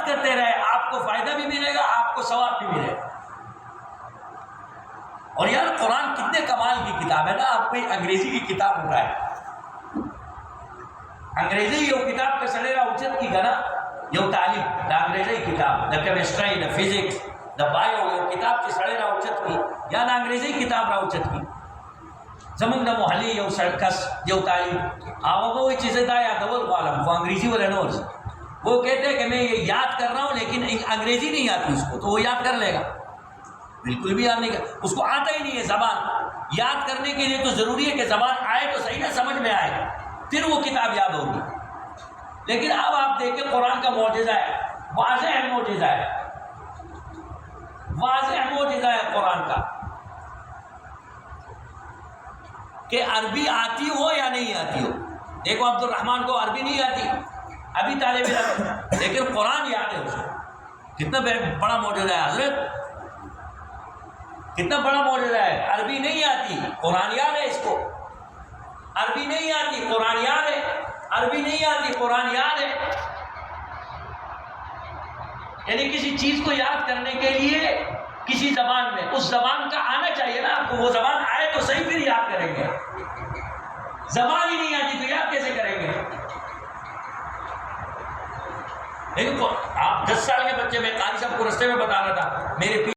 یاد کرتے رہے، آپ کو فائدہ بھی ملے گا، آپ کو ثواب بھی ملے گا۔ اور یار قرآن کتنے کمال کی کتاب ہے نا، آپ کوئی انگریزی کی کتاب اٹھائے، انگریزی یہ کتاب کا سڑے رہا اچت کی گنا یہ تعلیم دا انگریزی کتاب دا کیمسٹری دا فزکس دا بایو یہ کتاب کی سڑے رہا اچت کی یا دا انگریزی کتاب رہا اچت کی زمن دا محلی یہ سڑکس یہ تعلیم آوہ وہی چیزیں دا یا دور عالم وہ انگریزی والے نورز وہ کہتے ہیں کہ میں یہ یاد کر رہا ہوں لیکن انگریزی نہیں آتی اس کو، تو وہ یاد کر لے گا، بالکل بھی یاد نہیں کر، اس کو آتا ہی نہیں ہے زبان یاد کرنے کے لیے، تو ضروری ہے کہ زبان آئے تو صحیح نہ سمجھ میں آئے پھر وہ کتاب یاد ہوگی۔ لیکن اب آپ دیکھیں قرآن کا معجزہ ہے، واضح معجزہ ہے، واضح معجزہ ہے قرآن کا کہ عربی آتی ہو یا نہیں آتی ہو۔ دیکھو عبد الرحمن کو عربی نہیں آتی، ابھی طالب علم، لیکن قرآن یاد ہے اسے، کتنا بڑا معجزہ ہے حضرت، کتنا بڑا معجزہ ہے۔ عربی نہیں آتی، قرآن یاد ہے اس کو، عربی نہیں آتی، قرآن یاد ہے، عربی نہیں آتی، قرآن یاد ہے۔ یعنی کسی چیز کو یاد کرنے کے لیے کسی زبان میں اس زبان کا آنا چاہیے نا آپ کو، وہ زبان آئے تو صحیح پھر یاد کریں گے، زبان ہی نہیں آتی تو یاد کیسے کریں گے؟ لیکن آپ 10 سال کے بچے، میں قاری صاحب کو رستے میں بتا رہا تھا، میرے